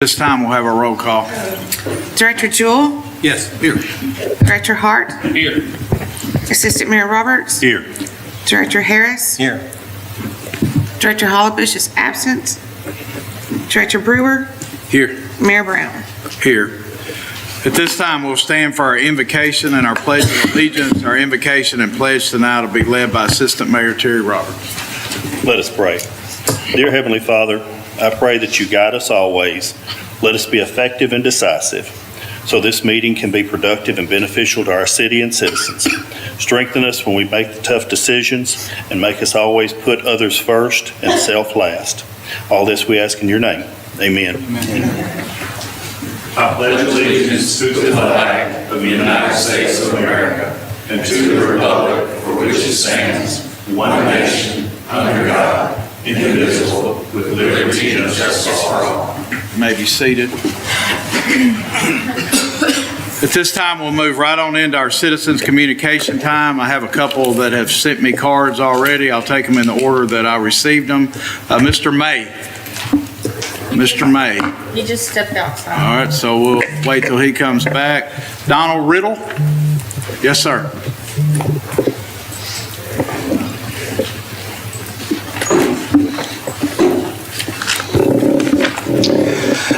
This time we'll have a roll call. Director Jewell, Yes, here. Director Hart, Here. Assistant Mayor Roberts, Here. Director Harris, Here. Director Hollibush is absent, Director Brewer, Here. Mayor Brown. Here. At this time, we'll stand for our invocation and our pledge of allegiance. Our invocation and pledge tonight will be led by Assistant Mayor Terry Roberts. Let us pray. Dear Heavenly Father, I pray that you guide us always. Let us be effective and decisive, so this meeting can be productive and beneficial to our city and citizens. Strengthen us when we make the tough decisions, and make us always put others first and self last. All this we ask in your name. Amen. I pledge allegiance to the flag of the United States of America and to the republic for which it stands, one nation, under God, indivisible, with liberty and justice for all. You may be seated. At this time, we'll move right on into our citizens' communication time. I have a couple that have sent me cards already. I'll take them in the order that I received them. Mr. May. Mr. May. He just stepped outside. All right, so we'll wait till he comes back. Donald Riddle? Yes, sir.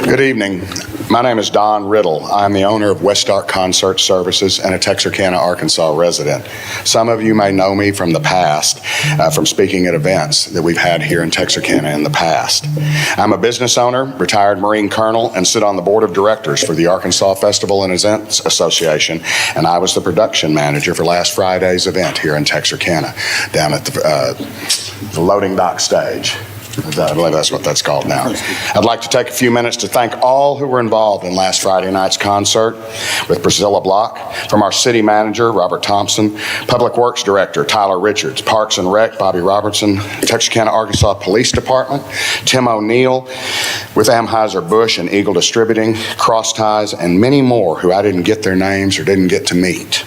Good evening. My name is Don Riddle. I'm the owner of Westark Concert Services and a Texarkana, Arkansas resident. Some of you may know me from the past, from speaking at events that we've had here in Texarkana in the past. I'm a business owner, retired Marine Colonel, and sit on the board of directors for the Arkansas Festival and Events Association, and I was the production manager for last Friday's event here in Texarkana, down at the loading dock stage. I believe that's what that's called now. I'd like to take a few minutes to thank all who were involved in last Friday night's concert with Priscilla Block, from our city manager, Robert Thompson, Public Works Director, Tyler Richards, Parks and Rec, Bobby Robertson, Texarkana, Arkansas Police Department, Tim O'Neill, with Anheuser-Busch and Eagle Distributing, Cross Ties, and many more who I didn't get their names or didn't get to meet.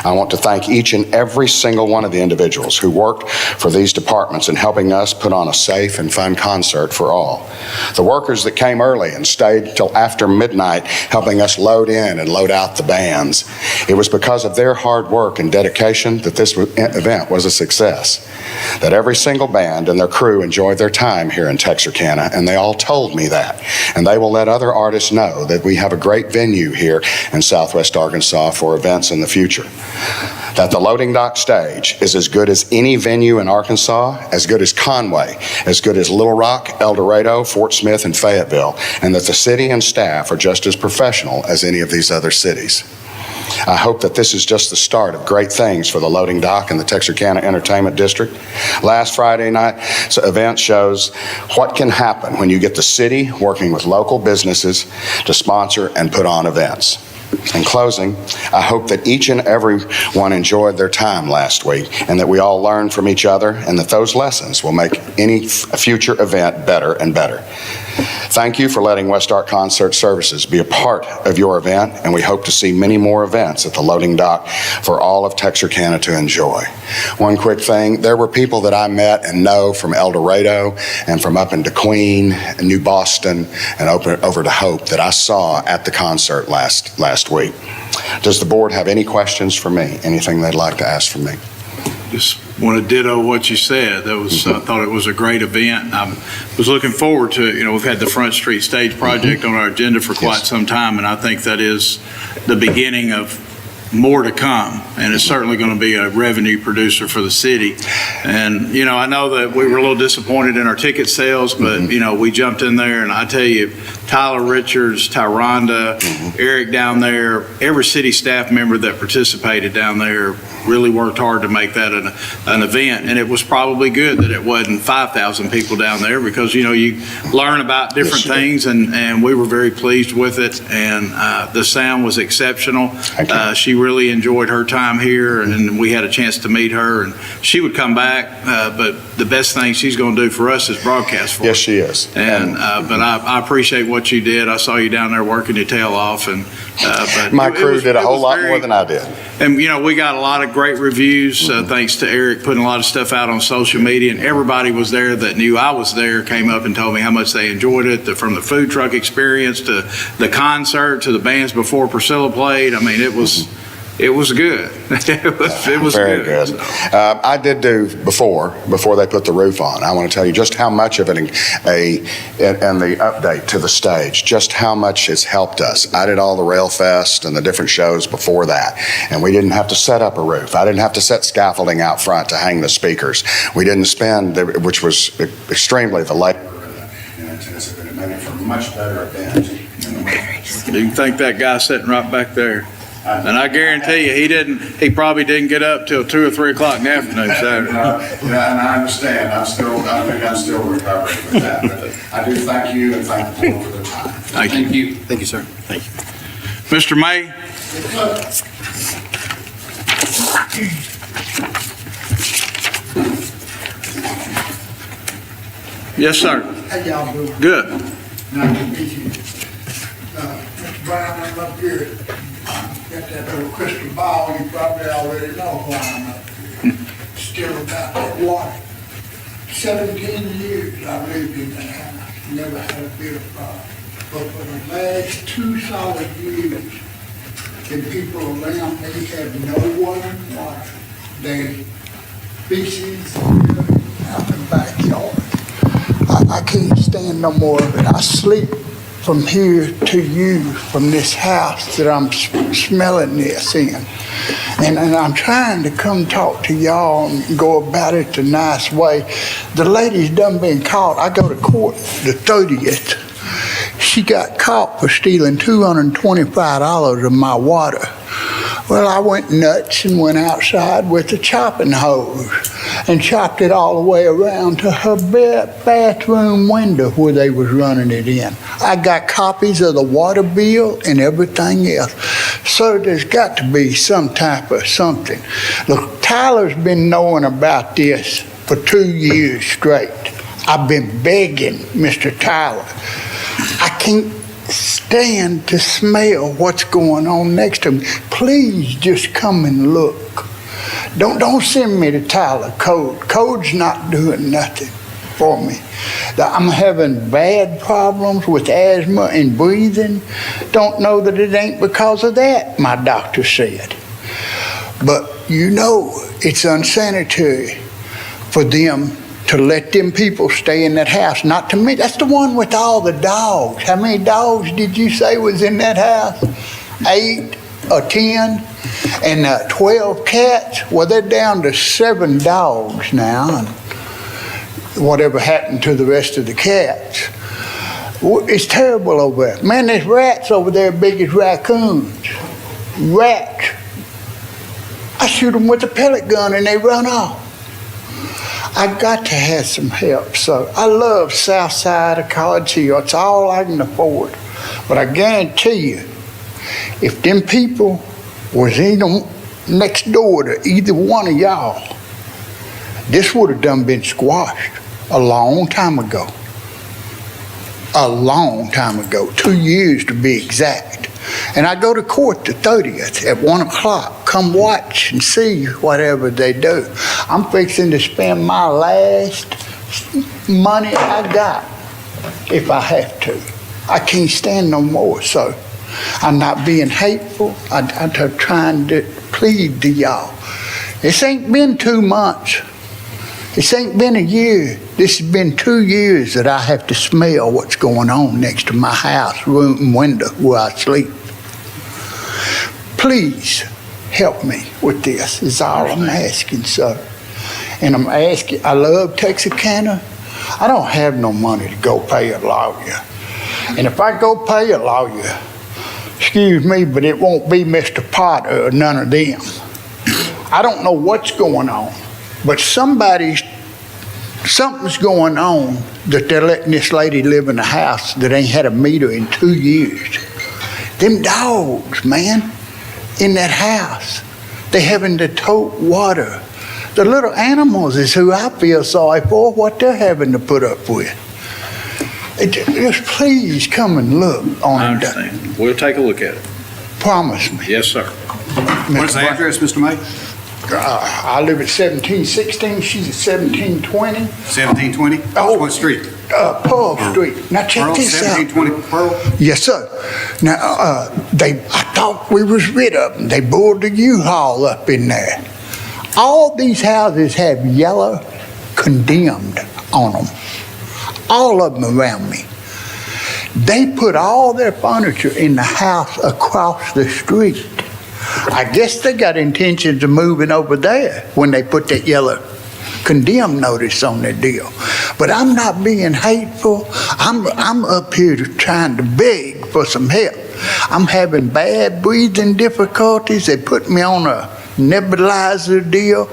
I want to thank each and every single one of the individuals who worked for these departments in helping us put on a safe and fun concert for all. The workers that came early and stayed till after midnight helping us load in and load out the bands. It was because of their hard work and dedication that this event was a success. That every single band and their crew enjoyed their time here in Texarkana, and they all told me that. And they will let other artists know that we have a great venue here in Southwest Arkansas for events in the future. That the loading dock stage is as good as any venue in Arkansas, as good as Conway, as good as Little Rock, El Dorado, Fort Smith, and Fayetteville, and that the city and staff are just as professional as any of these other cities. I hope that this is just the start of great things for the loading dock and the Texarkana Entertainment District. Last Friday night's event shows what can happen when you get the city working with local businesses to sponsor and put on events. In closing, I hope that each and every one enjoyed their time last week, and that we all learned from each other, and that those lessons will make any future event better and better. Thank you for letting Westark Concert Services be a part of your event, and we hope to see many more events at the loading dock for all of Texarkana to enjoy. One quick thing, there were people that I met and know from El Dorado and from up into Queen, New Boston, and over to Hope that I saw at the concert last week. Does the board have any questions for me? Anything they'd like to ask from me? Just want to ditto what you said. That was, I thought it was a great event. I was looking forward to it. We've had the Front Street Stage project on our agenda for quite some time, and I think that is the beginning of more to come, and it's certainly going to be a revenue producer for the city. And, I know that we were a little disappointed in our ticket sales, but, we jumped in there, and I tell you, Tyler Richards, Tyronda, Eric down there, every city staff member that participated down there really worked hard to make that an event. And it was probably good that it wasn't 5,000 people down there, because, you learn about different things, and we were very pleased with it. And the sound was exceptional. She really enjoyed her time here, and we had a chance to meet her, and she would come back, but the best thing she's going to do for us is broadcast for us. Yes, she is. And but I appreciate what what you did. I saw you down there working your tail off, and but My it crew was- did a it whole was lot very- more than I did. And, we got a lot of great reviews, thanks to Eric putting a lot of stuff out on social media, and everybody was there that knew I was there, came up and told me how much they enjoyed it, from the food truck experience to the concert to the bands before Priscilla played. I mean, it was good. It was Very good. I did do before they put the roof on. I want to tell you just how much of it, and the update to the stage, just how much it's helped us. I did all the Rail Fest and the different shows before that, and we didn't have to set up a roof. I didn't have to set scaffolding out front to hang the speakers. We didn't spend, which was extremely the labor and intensive, and it made it for a much better event. You can thank that guy sitting right back there. And I guarantee you, he probably didn't get up till 2 or 3 o'clock in the afternoon Saturday. And I understand. I think I'm still recovering from that. But I do thank you and thank the board for the time. Thank you. Thank you, sir. Thank you. Mr. May? Yes, sir. How y'all doing? Good. Nice to meet you. Mr. Brown, I'm up here. Got that little crystal ball, you probably already know why I'm up here. Still about that water. 17 years I lived in that house, never had a bit of problem. But for the last 2 solid years, the people around me have no water. They feces out in the backyard. I can't stand no more of it. I sleep from here to you, from this house that I'm smelling this in. And I'm trying to come talk to y'all and go about it the nice way. The lady's done been caught. I go to court the 30th. She got caught for stealing $225 of my water. Well, I went nuts and went outside with a chopping hose and chopped it all the way around to her bathroom window where they was running it in. I got copies of the water bill and everything else. So there's got to be some type of something. Look, Tyler's been knowing about this for 2 years straight. I've been begging Mr. Tyler. I can't stand to smell what's going on next to me. Please just come and look. Don't send me to Tyler Code. Code's not doing nothing for me. I'm having bad problems with asthma and breathing. Don't know that it ain't because of that, my doctor said. But it's unsanitary for them to let them people stay in that house. Not to me. That's the one with all the dogs. How many dogs did you say was in that house? 8 or 10? And 12 cats? Well, they're down to 7 dogs now. And whatever happened to the rest of the cats? It's terrible over there. Man, there's rats over there big as raccoons. Rats. I shoot them with a pellet gun and they run off. I got to have some help. So I love South Side of College Hill. It's all I can afford. But I guarantee you, if them people was next door to either one of y'all, this would have done been squashed a long time ago. A long time ago, 2 years to be exact. And I go to court the 30th at 1 o'clock. Come watch and see whatever they do. I'm fixing to spend my last money I got if I have to. I can't stand no more. So I'm not being hateful. I'm trying to plead to y'all. This ain't been 2 months. This ain't been a year. This has been 2 years that I have to smell what's going on next to my house, room and window where I sleep. Please help me with this is all I'm asking, sir. And I'm asking, I love Texarkana. I don't have no money to go pay a lawyer. And if I go pay a lawyer, excuse me, but it won't be Mr. Potter or none of them. I don't know what's going on, but something's going on that they're letting this lady live in a house that ain't had a meter in 2 years. Them dogs, man, in that house, they having to tote water. The little animals is who I feel sorry for, what they're having to put up with. Just please come and look I on it. understand. We'll take a look at it. Promise me. Yes, sir. What's the address, Mr. May? I live at 1716, she's at 1720, 1720? Oh. What street? Pearl Street. Now check Pearl, this out. 1720 Pearl? Yes, sir. Now, I thought we was rid of them. They bored the U-Haul up in there. All these houses have yellow condemned on them. All of them around me. They put all their furniture in the house across the street. I guess they got intentions of moving over there when they put that yellow condemn notice on their deal. But I'm not being hateful. I'm up here trying to beg for some help. I'm having bad breathing difficulties. They put me on a nebulizer deal.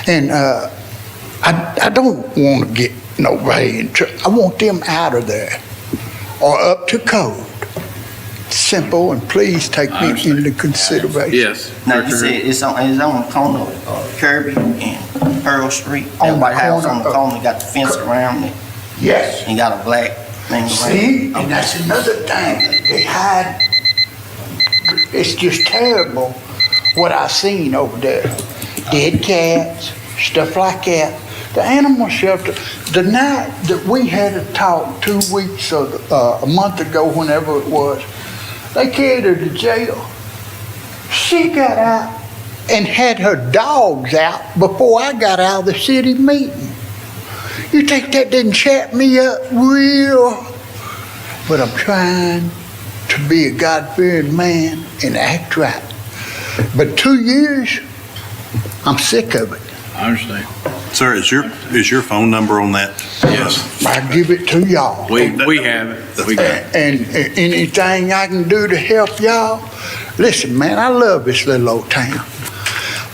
And I don't want to get nobody in trouble. I want them out of there or up to code. Simple, and please take I me understand. into consideration. Yes. Now, you Director said it's on the corner of Kirby and Pearl Street. On That the White House on the corner of- corner, got the fence around it, Yes. and got a black thing around it. See, and that's another thing. They hide. It's just terrible what I seen over there. Dead cats, stuff like that. The animal shelter, the night that we had a talk 2 weeks or a month ago, whenever it was, they carried her to jail. She got out and had her dogs out before I got out of the city meeting. You think that didn't chat me up real? But I'm trying to be a God-fearing man and act right. But 2 years, I'm sick of it. I understand. Sir, is your phone number on that? Yes. I give it to y'all. We have it. We got it. And anything I can do to help y'all, listen, man, I love this little old town.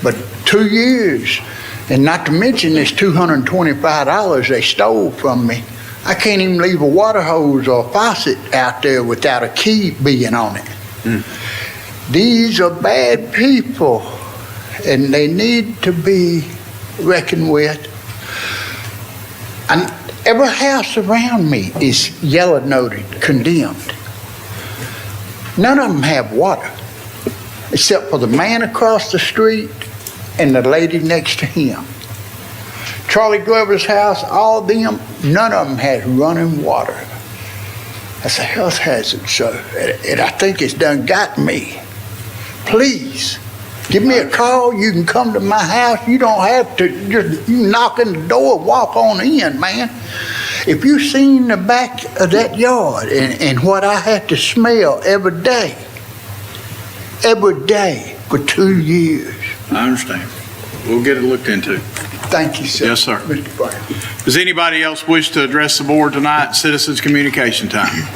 But 2 years, and not to mention this $225 they stole from me. I can't even leave a water hose or a faucet out there without a key being on it. These are bad people, and they need to be reckoned with. And every house around me is yellow noted, condemned. None of them have water, except for the man across the street and the lady next to him. Charlie Glover's house, all of them, none of them has running water. That's a health hazard, sir, and I think it's done got me. Please, give me a call. You can come to my house. You don't have to just you knock on the door, walk on in, man. If you seen the back of that yard and what I had to smell every day for 2 years. I understand. We'll get it looked into. Thank you, sir. Yes, sir. Mr. Brown. Does anybody else wish to address the board tonight? Citizens communication time.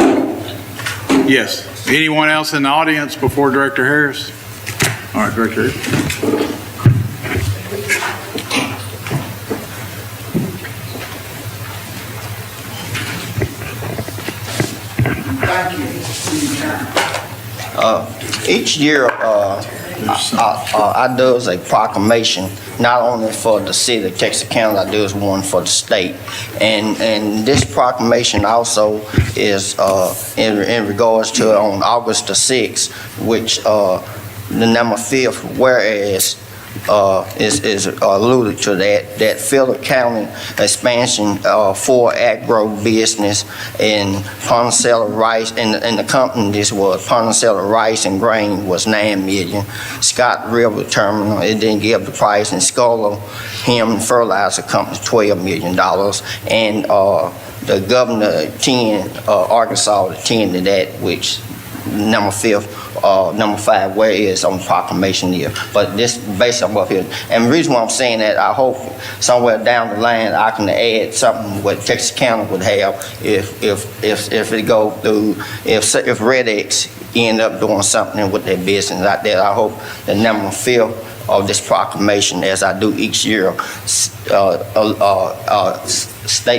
Yes. Anyone else in the audience before Director Harris? All right, Director Harris. Thank you for your time. Each year, I do a proclamation, not only for the city of Texarkana, I do one for the state. And this proclamation also is in regards to on August the 6th, which the number 5th, whereas is alluded to that Phillip County expansion for agro business in Poncelet Rice, and the company this was Poncelet Rice and Grain was $9 million. Scott River Terminal, it didn't give the price, and Scholar Hem Fertilizer Company $12 million, and the governor Arkansas attended that, which number 5 where it is on the proclamation here. But this based on what here. And the reason why I'm saying that, I hope somewhere down the line I can add something what Texarkana would have if it go through, if Red X end up doing something with their business out there. I hope the number 5 of this proclamation, as I do each year,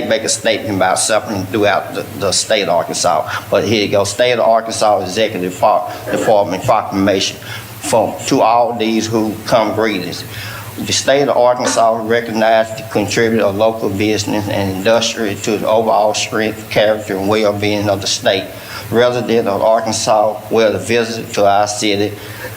make a statement about something throughout the state of Arkansas. But here you go, State of Arkansas Executive Department proclamation to all these who come greet us. The state of Arkansas recognized the contributor of local business and industry to the overall strength, character, and well-being of the state. Residents of Arkansas will visit to our city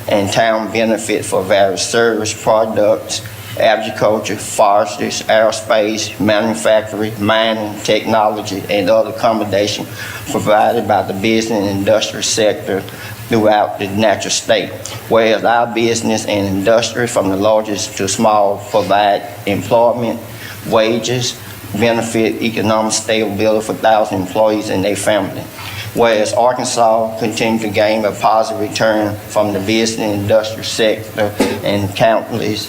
and town benefit for various service products, agriculture, forestry, aerospace, manufacturing, mining, technology, and other accommodation provided by the business and industrial sector throughout the natural state. Whereas our business and industry, from the largest to small, provide employment, wages, benefit, economic stability for thousands of employees and their family. Whereas Arkansas continues to gain a positive return from the business and industrial sector and countless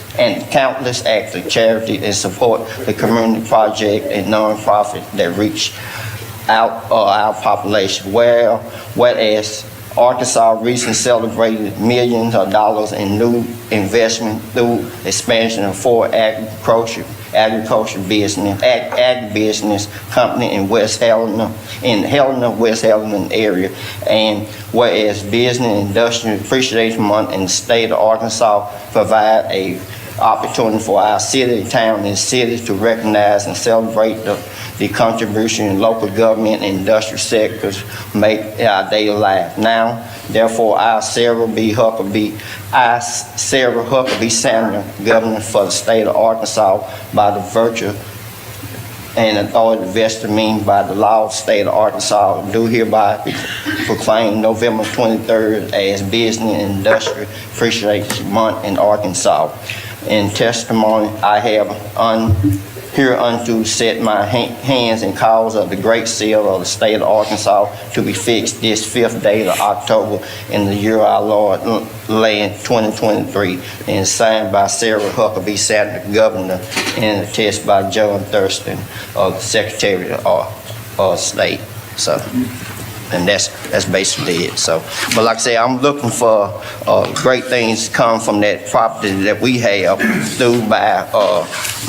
acts of charity and support the community project and nonprofit that reach out our population. Whereas Arkansas recently celebrated millions of dollars in new investment through expansion of 4 agribusiness company in West Helena, West Helena area. And whereas Business and Industrial Appreciation Month in the state of Arkansas provide a opportunity for our city, town, and cities to recognize and celebrate the contribution in local government and industrial sectors make our daily life. Now, therefore, I, Sarah Huckabee Sanders, Governor for the state of Arkansas, by the virtue and authority vested in me by the law of the state of Arkansas, do hereby proclaim November 23rd as Business and Industrial Appreciation Month in Arkansas. In testimony, I have hereunto set my hands in cause of the great seal of the state of Arkansas to be fixed this 5th day of October in the year our Lord land 2023, and signed by Sarah Huckabee Sanders, Governor, and attested by John Thurston, the Secretary of State. So, and that's basically it. So, but like I say, I'm looking for great things to come from that property that we have through by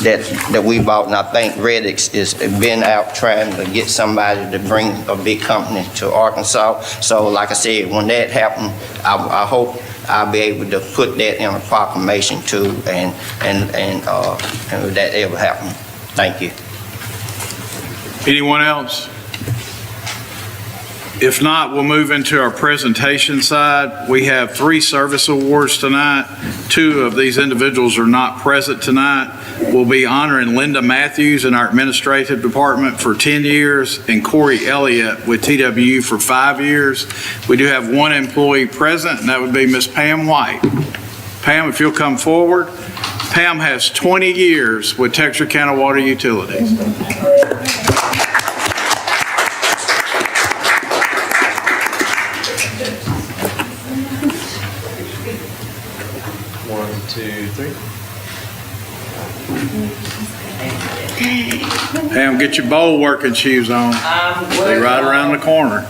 that we bought. And I think Reddix has been out trying to get somebody to bring a big company to Arkansas. So, like I said, when that happens, I hope I'll be able to put that in a proclamation too, and that ever happen. Thank you. Anyone else? If not, we'll move into our presentation side. We have 3 service awards tonight. 2 of these individuals are not present tonight. We'll be honoring Linda Matthews in our administrative department for 10 years and Corey Elliott with TWU for 5 years. We do have 1 employee present, and that would be Miss Pam White. Pam, if you'll come forward. Pam has 20 years with Texarkana Water Utilities. Pam, get your bowl working shoes on. They're right around the corner.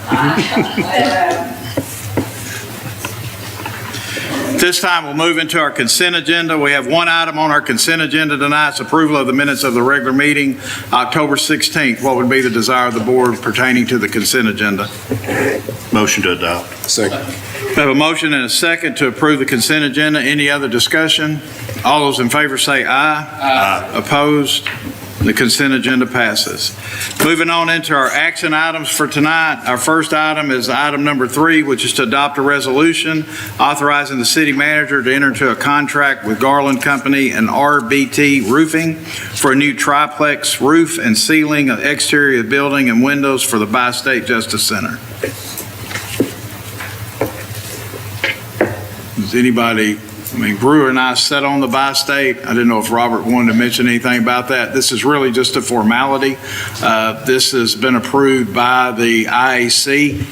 This time, we'll move into our consent agenda. We have 1 item on our consent agenda tonight. It's approval of the minutes of the regular meeting, October 16th. What would be the desire of the board pertaining to the consent agenda? Motion to adopt. Second. We have a motion and a second to approve the consent agenda. Any other discussion? All those in favor say aye. Aye. Opposed? The consent agenda passes. Moving on into our action items for tonight. Our first item is item number 3, which is to adopt a resolution authorizing the city manager to enter into a contract with Garland Company and RBT Roofing for a new triplex roof and ceiling of exterior building and windows for the Bi-State Justice Center. Does anybody, Brewer and I sat on the Bi-State. I didn't know if Robert wanted to mention anything about that. This is really just a formality. This has been approved by the IAC.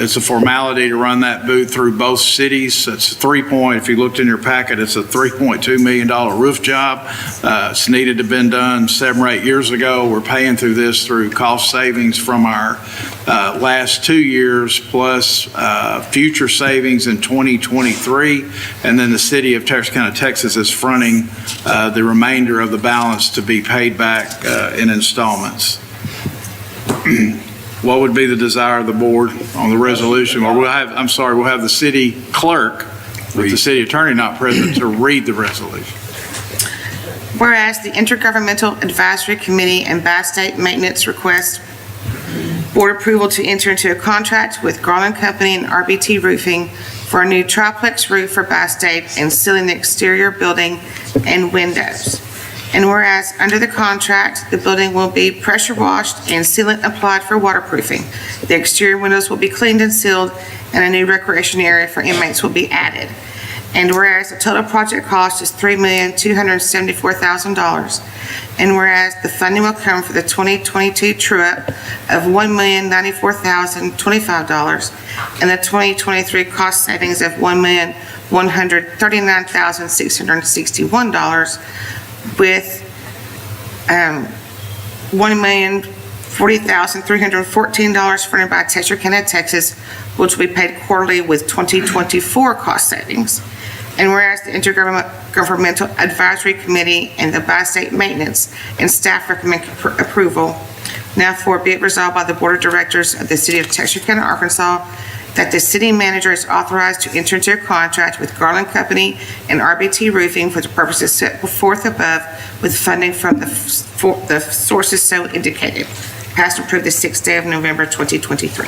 It's a formality to run that booth through both cities. It's if you looked in your packet, it's a $3.2 million roof job. It's needed to have been done 7 or 8 years ago. We're paying through this through cost savings from our last 2 years plus future savings in 2023. And then the city of Texarkana, Texas is fronting the remainder of the balance to be paid back in installments. What would be the desire of the board on the resolution? Or we'll have the city clerk, with the city attorney not present, to read the resolution. Whereas the Intergovernmental Advisory Committee and Bass State Maintenance request board approval to enter into a contract with Garland Company and RBT Roofing for a new triplex roof for Bass State and sealing the exterior building and windows. And whereas under the contract, the building will be pressure washed and sealant applied for waterproofing. The exterior windows will be cleaned and sealed, and a new recreation area for inmates will be added. And whereas the total project cost is $3,274,000, and whereas the funding will come for the 2022 true-up of $1,094,025, and the 2023 cost savings of $1,139,661, with $1,040,314 furnished by Texarkana, Texas, which will be paid quarterly with 2024 cost savings. And whereas the Intergovernmental Advisory Committee and the Bass State Maintenance and staff recommend approval, now therefore be it resolved by the Board of Directors of the City of Texarkana, Arkansas, that the city manager is authorized to enter into a contract with Garland Company and RBT Roofing for the purposes set forth above, with funding from the sources so indicated. Passed and approved the 6th day of November, 2023.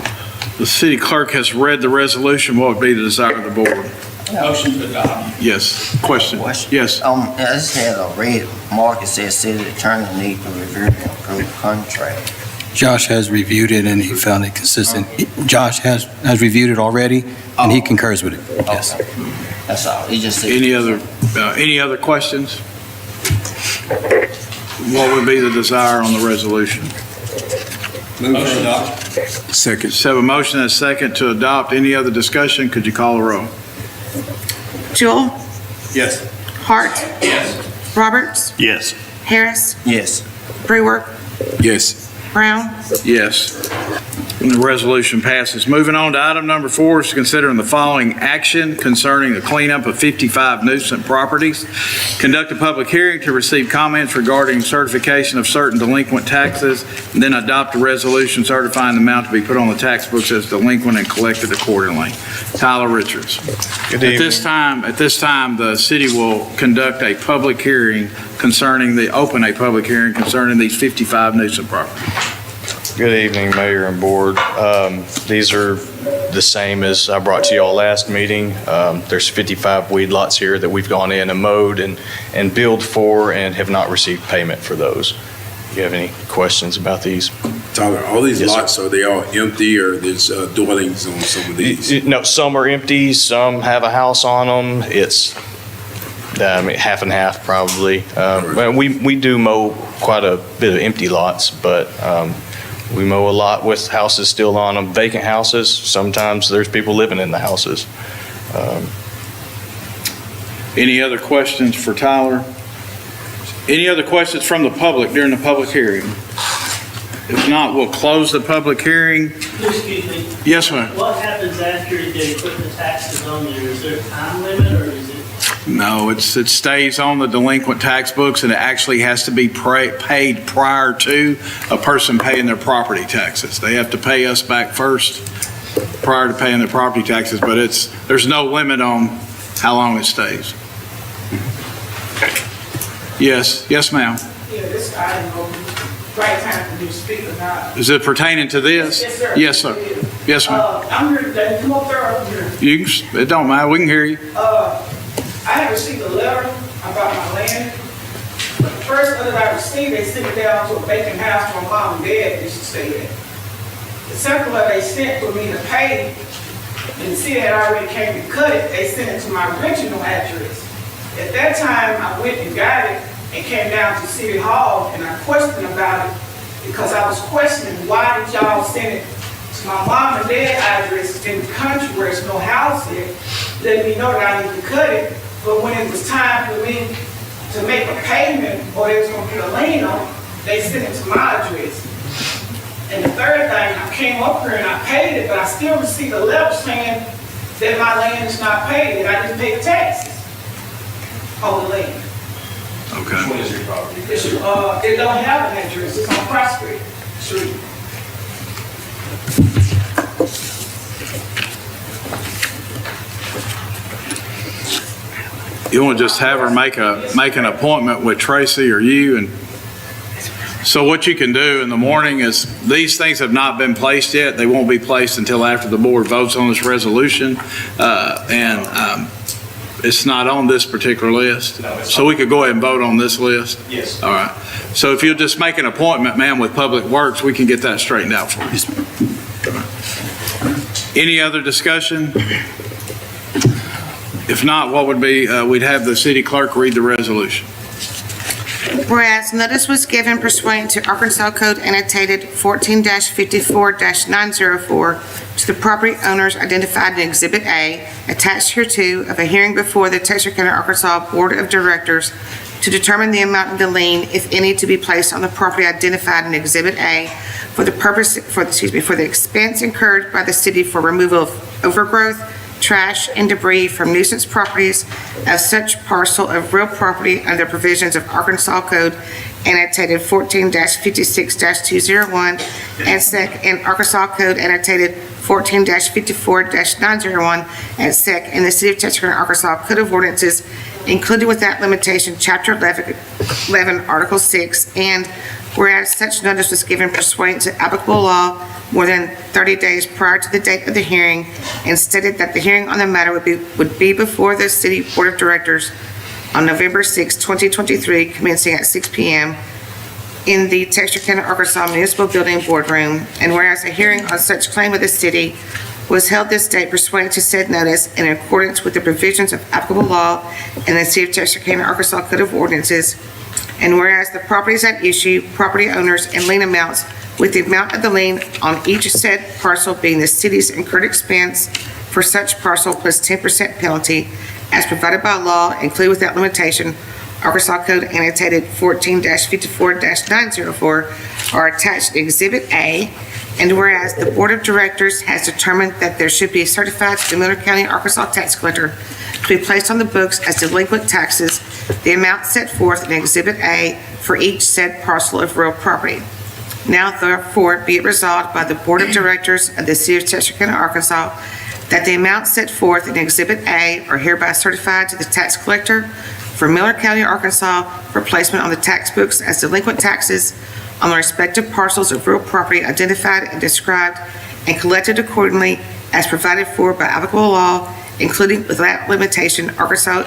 The city clerk has read the resolution. What would be the desire of the board? Motion to adopt. Yes. Question? Yes. I just had a red mark that says city attorney need to review and approve contract. Josh has reviewed it and he found it consistent. Josh has reviewed it already and he concurs with it. Yes. Okay. That's all. He just said. Any other questions? What would be the desire on the resolution? Move to adopt. Second. So have a motion and a second to adopt. Any other discussion? Could you call the roll? Jewell, Yes. Hart, Yes. Roberts, Yes. Harris, Yes. Brewer, Yes. Brown, Yes. And the resolution passes. Moving on to item number 4 is considering the following action concerning the cleanup of 55 nuisance properties. Conduct a public hearing to receive comments regarding certification of certain delinquent taxes, and then adopt a resolution certifying the amount to be put on the tax books as delinquent and collected accordingly. Tyler Richards. Good At evening. this time, the city will conduct a public hearing open a public hearing concerning these 55 nuisance properties. Good evening, Mayor and Board. These are the same as I brought to y'all last meeting. There's 55 weed lots here that we've gone in and mowed and billed for and have not received payment for those. Do you have any questions about these? Tyler, all these Yes, sir. lots, are they all empty or there's dwellings on some of these? No, some are empty, some have a house on them. It's half and half probably. Well, we do mow quite a bit of empty lots, but we mow a lot with houses still on them, vacant houses. Sometimes there's people living in the houses. Any other questions for Tyler? Any other questions from the public during the public hearing? If not, we'll close the public hearing. Excuse me, Yes, ma'am. what happens after they put the taxes on there? Is there a time limit or is it? No, it stays on the delinquent tax books, and it actually has to be paid prior to a person paying their property taxes. They have to pay us back first prior to paying their property taxes, but there's no limit on how long it stays. Yes, ma'am. Yeah, this item will be right time for you to speak or not. Is it pertaining to this? Yes, sir. Yes, sir. Yes, ma'am. I'm here today, come up there up here. It don't matter, we can hear you. I have received a letter about my land. But the first letter that I received, they sent it down to a vacant house where my mom and dad used to stay at. The second letter they sent for me to pay, and the city had already came to cut it, they sent it to my original address. At that time, I went and got it and came down to City Hall, and I questioned about it because I was questioning, why did y'all send it to my mom and dad address in the country where there's no house here, letting me know that I need to cut it, but when it was time for me to make a payment or they was gonna put a lien on it, they sent it to my address. And the third thing, I came up here and I paid it, but I still received a letter saying that my land is not paid, and I didn't pay the taxes on the land. Okay. What is your property? It don't have an address, it's on Prospect Street. You want to just have her make an appointment with Tracy or you, and so what you can do in the morning is, these things have not been placed yet. They won't be placed until after the board votes on this resolution. It's not on this particular list. So we could go ahead and vote on this list? Yes. All right. So if you'll just make an appointment, ma'am, with Public Works, we can get that straightened out for you. Any other discussion? If not, what would be, we'd have the city clerk read the resolution. Whereas notice was given pursuant to Arkansas Code annotated 14-54-904 to the property owners identified in Exhibit A, attached hereto, of a hearing before the Texarkana, Arkansas Board of Directors to determine the amount of the lien, if any, to be placed on the property identified in Exhibit A for the expense incurred by the city for removal of overgrowth, trash, and debris from nuisance properties of such parcel of real property under provisions of Arkansas Code annotated 14-56-201 and Arkansas Code annotated 14-54-901 and SEC in the City of Texarkana, Arkansas Code of Ordinances, including without limitation, Chapter 11, Article 6, and whereas such notice was given pursuant to applicable law more than 30 days prior to the date of the hearing, and stated that the hearing on the matter would be before the City Board of Directors on November 6, 2023, commencing at 6 p.m. in the Texarkana, Arkansas Municipal Building Boardroom, and whereas a hearing on such claim of the city was held this day pursuant to said notice in accordance with the provisions of applicable law in the City of Texarkana, Arkansas Code of Ordinances, and whereas the properties at issue, property owners, and lien amounts, with the amount of the lien on each said parcel being the city's incurred expense for such parcel plus 10% penalty as provided by law, including without limitation, Arkansas Code annotated 14-54-904 are attached in Exhibit A, and whereas the Board of Directors has determined that there should be certified to the Miller County, Arkansas tax collector to be placed on the books as delinquent taxes, the amount set forth in Exhibit A for each said parcel of real property. Now therefore be it resolved by the Board of Directors of the City of Texarkana, Arkansas, that the amounts set forth in Exhibit A are hereby certified to the tax collector for Miller County, Arkansas, for placement on the tax books as delinquent taxes on the respective parcels of real property identified and described and collected accordingly as provided for by applicable law, including without limitation, Arkansas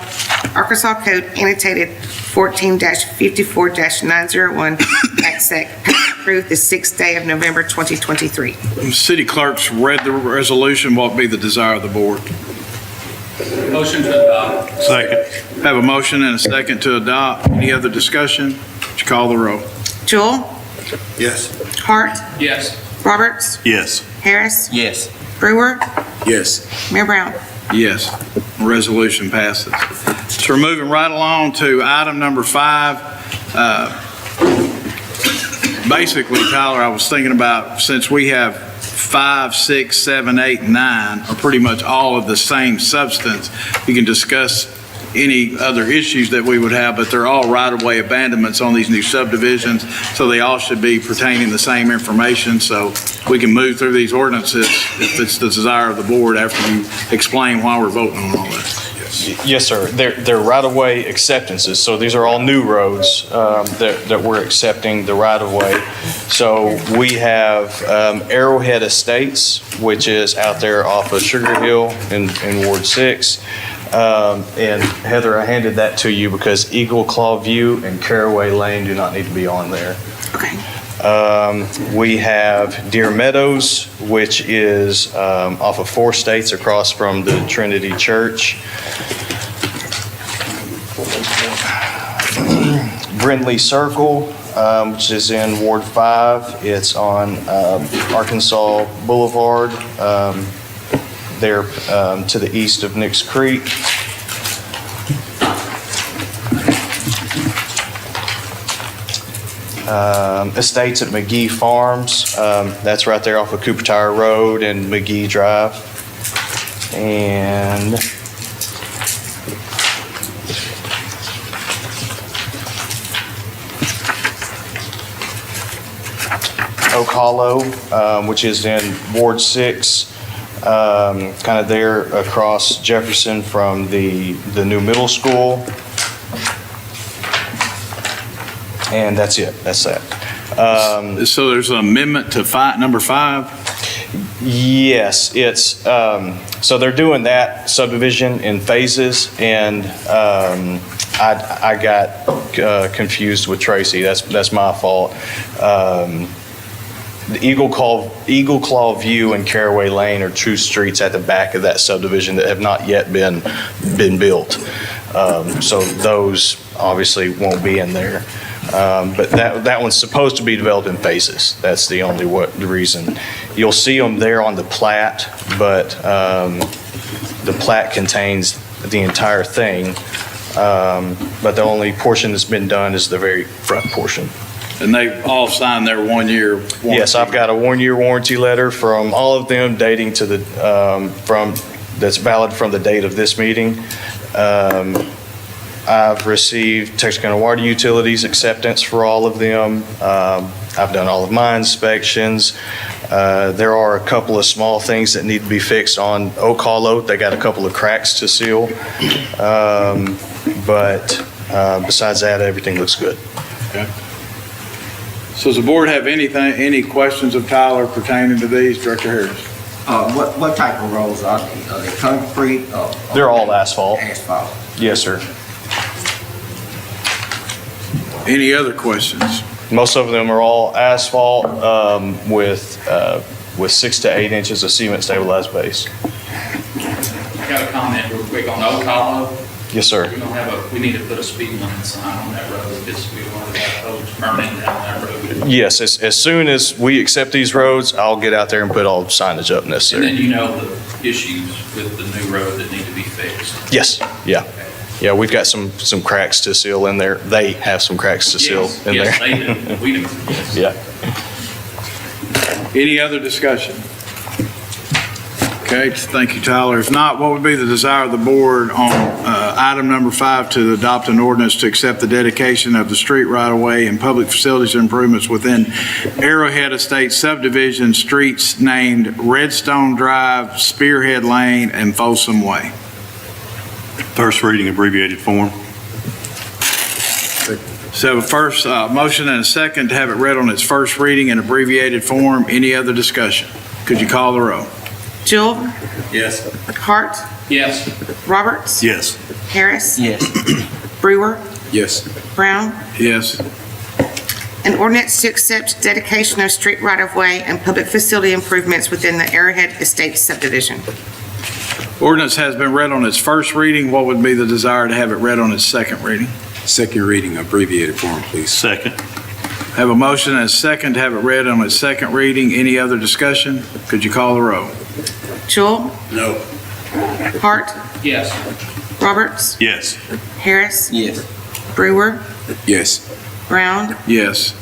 Code annotated 14-54-901 at SEC, approved the 6th day of November 2023. City clerk's read the resolution. What would be the desire of the board? Motion to adopt. Second. Have a motion and a second to adopt. Any other discussion? Would you call the roll? Jewell? Yes. Hart? Yes. Roberts? Yes. Harris? Yes. Brewer? Yes. Mayor Brown? Yes. Resolution passes. So we're moving right along to item number 5. Basically, Tyler, I was thinking about, since we have 5, 6, 7, 8, and 9 are pretty much all of the same substance, we can discuss any other issues that we would have, but they're all right-of-way abandonments on these new subdivisions, so they all should be pertaining the same information, so we can move through these ordinances if it's the desire of the board after you explain why we're voting on all this. Yes, sir. They're right-of-way acceptances, so these are all new roads that we're accepting the right-of-way. So we have Arrowhead Estates, which is out there off of Sugar Hill in Ward 6. And Heather, I handed that to you because Eagle Claw View and Caraway Lane do not need to be on there. Okay. We have Deer Meadows, which is off of 4 States across from the Trinity Church. Brindley Circle, which is in Ward 5. It's on Arkansas Boulevard. There to the east of Nicks Creek. Estates at McGee Farms, that's right there off of Cooper Tire Road and McGee Drive. And Oak Hollow, which is in Ward 6, kind of there across Jefferson from the new middle school. And that's it. That's that. So there's an amendment to number 5? Yes, it's, so they're doing that subdivision in phases, and I got confused with Tracy. That's my fault. The Eagle Claw View and Caraway Lane are two streets at the back of that subdivision that have not yet been built. So those obviously won't be in there. But that one's supposed to be developed in phases. That's the only the reason. You'll see them there on the plat, but the plat contains the entire thing. But the only portion that's been done is the very front portion. And they've all signed their 1-year warranty? Yes, I've got a 1-year warranty letter from all of them dating to the, that's valid from the date of this meeting. I've received Texarkana Water Utilities acceptance for all of them. I've done all of my inspections. There are a couple of small things that need to be fixed on Oak Hollow. They got a couple of cracks to seal. But besides that, everything looks good. Okay. So does the board have any questions of Tyler pertaining to these, Director Harris? What type of roads are they? Are they concrete or? They're all asphalt. Asphalt. Yes, sir. Any other questions? Most of them are all asphalt with 6 to 8 inches of cement stabilized base. I got a comment real quick on Oak Hollow. Yes, sir. We need to put a speed limit sign on that road. It's, we want to have folks turning down that road. Yes, as soon as we accept these roads, I'll get out there and put all the signage up And necessary. then you know the issues with the new road that need to be fixed. Yes, yeah. Yeah, we've got some cracks to seal in there. They have some cracks to seal in there. Yes, they do. We do. Yes. Yeah. Any other discussion? Okay, thank you, Tyler. If not, what would be the desire of the board on item number 5 to adopt an ordinance to accept the dedication of the street right-of-way and public facilities improvements within Arrowhead Estates subdivision streets named Redstone Drive, Spearhead Lane, and Folsom Way? First reading, abbreviated form. So first, motion and a second to have it read on its first reading in abbreviated form. Any other discussion? Could you call the roll? Jewell, Yes. Hart, Yes. Roberts, Yes. Harris, Yes. Brewer, Yes. Brown. Yes. An ordinance to accept dedication of street right-of-way and public facility improvements within the Arrowhead Estates subdivision. Ordinance has been read on its first reading. What would be the desire to have it read on its second reading? Second reading, abbreviated form, please. Second. Have a motion and a second to have it read on its second reading. Any other discussion? Could you call the roll? Jewell, No. Hart, Yes. Roberts, Yes. Harris, Yes. Brewer, Yes. Brown. Yes.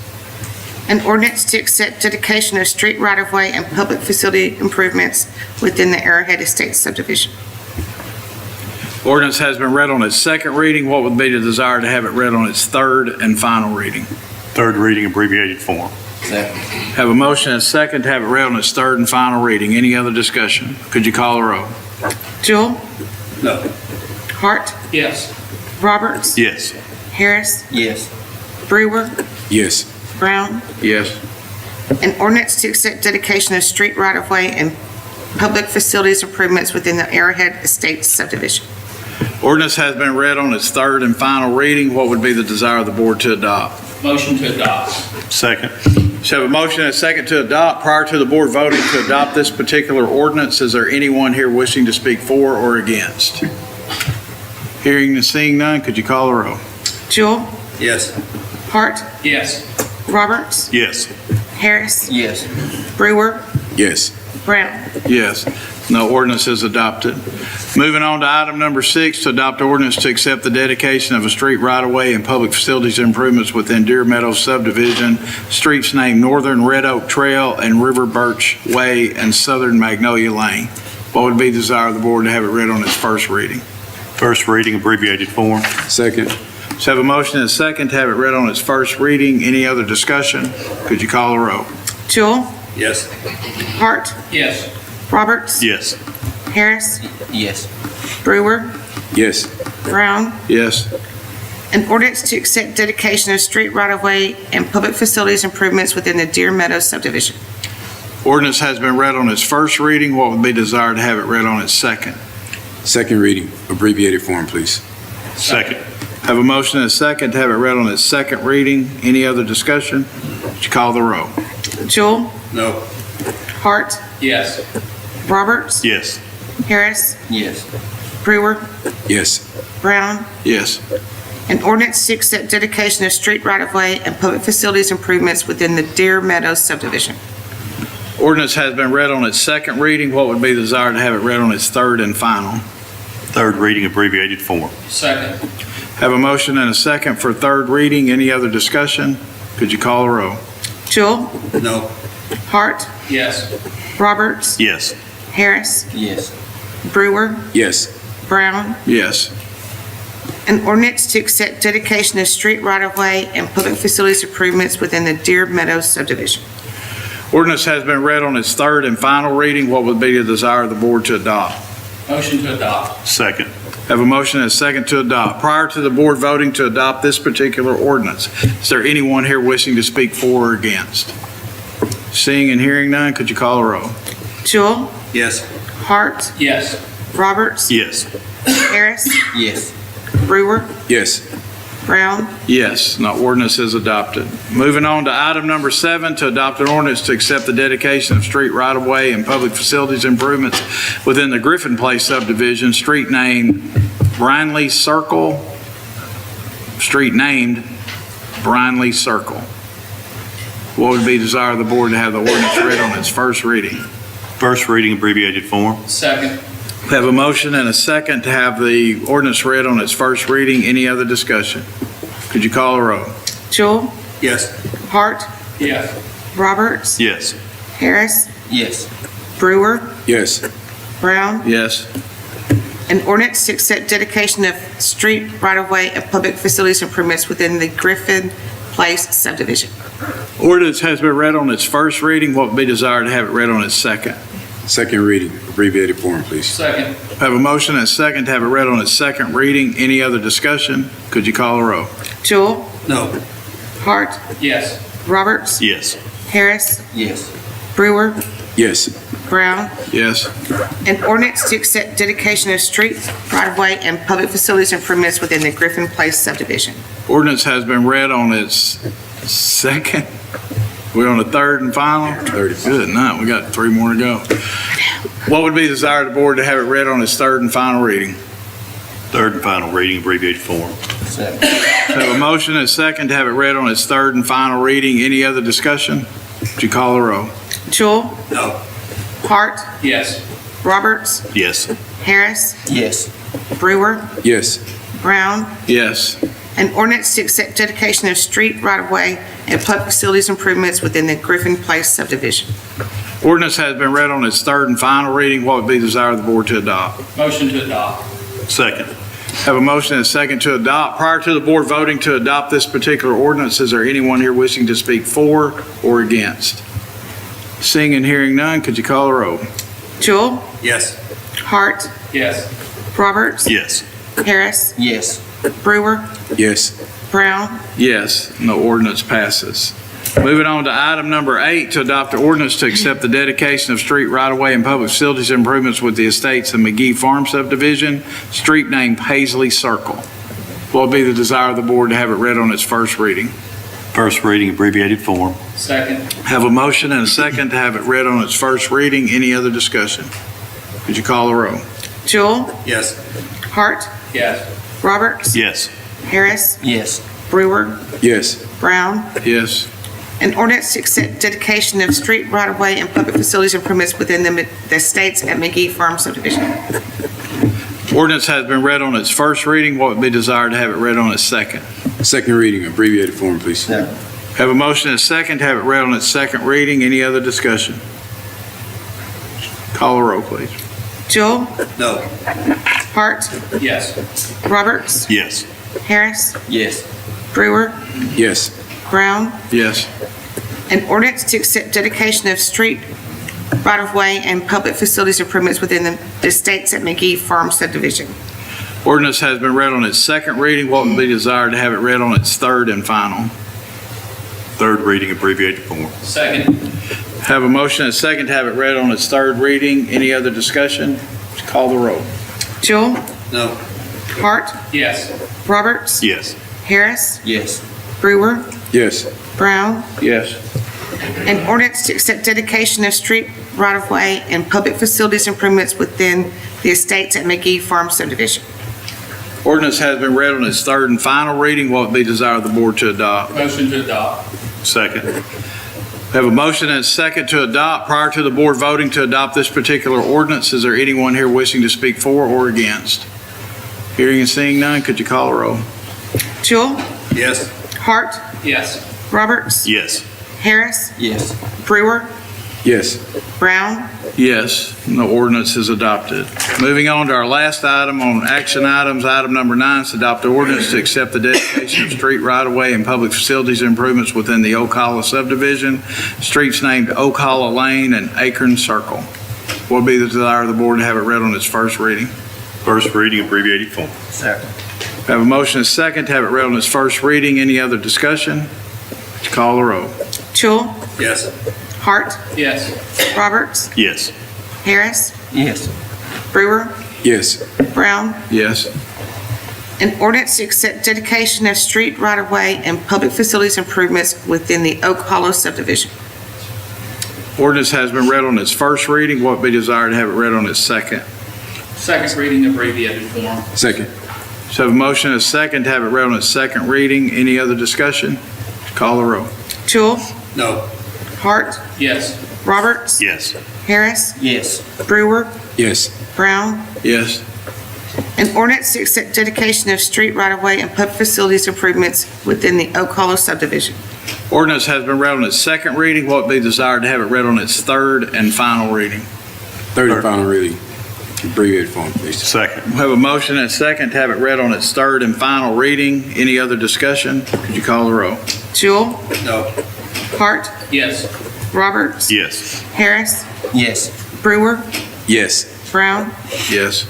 An ordinance to accept dedication of street right-of-way and public facility improvements within the Arrowhead Estates subdivision. Ordinance has been read on its second reading. What would be the desire to have it read on its third and final reading? Third reading, abbreviated form. Second. Have a motion and a second to have it read on its third and final reading. Any other discussion? Could you call the roll? Jewell, No. Hart, Yes. Roberts, Yes. Harris, Yes. Brewer, Yes. Brown. Yes. An ordinance to accept dedication of street right-of-way and public facilities improvements within the Arrowhead Estates subdivision. Ordinance has been read on its third and final reading. What would be the desire of the board to adopt? Motion to adopt. Second. So have a motion and a second to adopt. Prior to the board voting to adopt this particular ordinance, is there anyone here wishing to speak for or against? Hearing and seeing none, could you call the roll? Jewell, Yes. Hart, Yes. Roberts, Yes. Harris, Yes. Brewer, Yes. Brown. Yes. No ordinance is adopted. Moving on to item number 6, to adopt ordinance to accept the dedication of a street right-of-way and public facilities improvements within Deer Meadows subdivision, streets named Northern Red Oak Trail and River Birch Way and Southern Magnolia Lane. What would be the desire of the board to have it read on its first reading? First reading, abbreviated form. Second. So have a motion and a second to have it read on its first reading. Any other discussion? Could you call the roll? Jewell, Yes. Hart, Yes. Roberts. Yes. Harris. Yes. Brewer. Yes. Brown. Yes. An ordinance to accept dedication of street right-of-way and public facilities improvements within the Deer Meadows subdivision. Ordinance has been read on its first reading. What would be desired to have it read on its second? Second reading, abbreviated form, please. Second. Have a motion and a second to have it read on its second reading. Any other discussion? Would you call the roll? Jewell. No. Hart. Yes. Roberts. Yes. Harris. Yes. Brewer. Yes. Brown. Yes. An ordinance to accept dedication of street right-of-way and public facilities improvements within the Deer Meadows subdivision. Ordinance has been read on its second reading. What would be desired to have it read on its third and final? Third reading, abbreviated form. Second. Have a motion and a second for third reading. Any other discussion? Could you call the roll? Jewell. No. Hart. Yes. Roberts. Yes. Harris. Yes. Brewer. Yes. Brown. Yes. An ordinance to accept dedication of street right-of-way and public facilities improvements within the Deer Meadows subdivision. Ordinance has been read on its third and final reading. What would be the desire of the board to adopt? Motion to adopt. Second. Have a motion and a second to adopt. Prior to the board voting to adopt this particular ordinance, is there anyone here wishing to speak for or against? Seeing and hearing none, could you call the roll? Jewell. Yes. Hart. Yes. Roberts. Yes. Harris. Yes. Brewer. Yes. Brown. Yes, the ordinance is adopted. Moving on to item number 7, to adopt an ordinance to accept the dedication of street right-of-way and public facilities improvements within the Griffin Place subdivision, street named Brinley Circle, street named Brinley Circle. What would be the desire of the board to have the ordinance read on its first reading? First reading, abbreviated form. Second. We have a motion and a second to have the ordinance read on its first reading. Any other discussion? Could you call the roll? Jewell. Yes. Hart. Yes. Roberts. Yes. Harris. Yes. Brewer. Yes. Brown. Yes. An ordinance to accept dedication of street right-of-way and public facilities improvements within the Griffin Place subdivision. Ordinance has been read on its first reading. What would be desired to have it read on its second? Second reading, abbreviated form, please. Second. Have a motion and a second to have it read on its second reading. Any other discussion? Could you call the roll? Jewell. No. Hart. Yes. Roberts. Yes. Harris. Yes. Brewer. Yes. Brown. Yes. An ordinance to accept dedication of street right-of-way and public facilities improvements within the Griffin Place subdivision. Ordinance has been read on its second. We're on the third and final? Third. Good night. We got 3 more to go. What would be the desire of the board to have it read on its third and final reading? Third and final reading, abbreviated form. Second. Have a motion and a second to have it read on its third and final reading. Any other discussion? Would you call the roll? Jewell. No. Hart. Yes. Roberts. Yes. Harris. Yes. Brewer. Yes. Brown. Yes. An ordinance to accept dedication of street right-of-way and public facilities improvements within the Griffin Place subdivision. Ordinance has been read on its third and final reading. What would be the desire of the board to adopt? Motion to adopt. Second. Have a motion and a second to adopt. Prior to the board voting to adopt this particular ordinance, is there anyone here wishing to speak for or against? Seeing and hearing none, could you call the roll? Jewell. Yes. Hart. Yes. Roberts. Yes. Harris. Yes. Brewer. Yes. Brown. Yes, and the ordinance passes. Moving on to item number 8, to adopt an ordinance to accept the dedication of street right-of-way and public facilities improvements with the estates of McGee Farm subdivision, street named Paisley Circle. What would be the desire of the board to have it read on its first reading? First reading, abbreviated form. Second. Have a motion and a second to have it read on its first reading. Any other discussion? Could you call the roll? Jewell. Yes. Hart. Yes. Roberts. Yes. Harris. Yes. Brewer. Yes. Brown. Yes. An ordinance to accept dedication of street right-of-way and public facilities improvements within the estates at McGee Farm subdivision. Ordinance has been read on its first reading. What would be desired to have it read on its second? Second reading, abbreviated form, please. Second. Have a motion and a second to have it read on its second reading. Any other discussion? Call the roll, please. Jewell. No. Hart. Yes. Roberts. Yes. Harris. Yes. Brewer. Yes. Brown. Yes. An ordinance to accept dedication of street right-of-way, and public facilities improvements within the estates at McGee Farm subdivision. Ordinance has been read on its second reading. What would be desired to have it read on its third and final? Third reading, abbreviated form. Second. Have a motion and a second to have it read on its third reading. Any other discussion? Call the roll. Jewell? No. Hart? Yes. Roberts? Yes. Harris? Yes. Brewer? Yes. Brown? Yes. An ordinance to accept dedication of street right-of-way and public facilities improvements within the estates at McGee Farm subdivision. Ordinance has been read on its third and final reading. What would be desired of the board to adopt? Motion to adopt. Second. We have a motion and a second to adopt. Prior to the board voting to adopt this particular ordinance, is there anyone here wishing to speak for or against? Hearing and seeing none, could you call a roll? Jewell? Yes. Hart? Yes. Roberts? Yes. Harris? Yes. Brewer? Yes. Brown? Yes, and the ordinance is adopted. Moving on to our last item on action items, item number 9 is to adopt the ordinance to accept the dedication of street right-of-way and public facilities improvements within the Oak Hollow subdivision, streets named Oak Hollow Lane and Acorn Circle. What would be the desire of the board to have it read on its first reading? First reading, abbreviated form. Second. We have a motion and a second to have it read on its first reading. Any other discussion? Call the roll. Jewell? Yes. Hart? Yes. Roberts? Yes. Harris? Yes. Brewer? Yes. Brown? Yes. An ordinance to accept dedication of street right-of-way and public facilities improvements within the Oak Hollow subdivision. Ordinance has been read on its first reading. What would be desired to have it read on its second? Second reading, abbreviated form. Second. So have a motion and a second to have it read on its second reading. Any other discussion? Call the roll. Jewell? No. Hart? Yes. Roberts? Yes. Harris? Yes. Brewer? Yes. Brown? Yes. An ordinance to accept dedication of street right-of-way and public facilities improvements within the Oak Hollow subdivision. Ordinance has been read on its second reading. What would be desired to have it read on its third and final reading? Third and final reading. Abbreviated form, please. Second. We have a motion and a second to have it read on its third and final reading. Any other discussion? Could you call the roll? Jewell? No. Hart? Yes. Roberts? Yes. Harris? Yes. Brewer? Yes. Brown? Yes.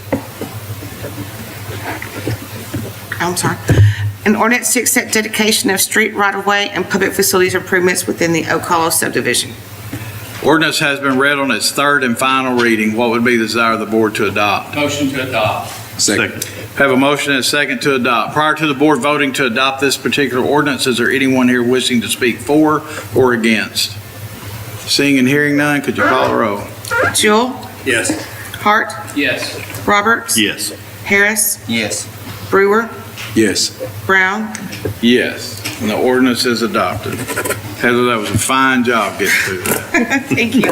I'm sorry. An ordinance to accept dedication of street right-of-way and public facilities improvements within the Oak Hollow subdivision. Ordinance has been read on its third and final reading. What would be the desire of the board to adopt? Motion to adopt. Second. Have a motion and a second to adopt. Prior to the board voting to adopt this particular ordinance, is there anyone here wishing to speak for or against? Seeing and hearing none, could you call the roll? Jewell? Yes. Hart? Yes. Roberts? Yes. Harris? Yes. Brewer? Yes. Brown? Yes, and the ordinance is adopted. Heather, that was a fine job getting through that. Thank you.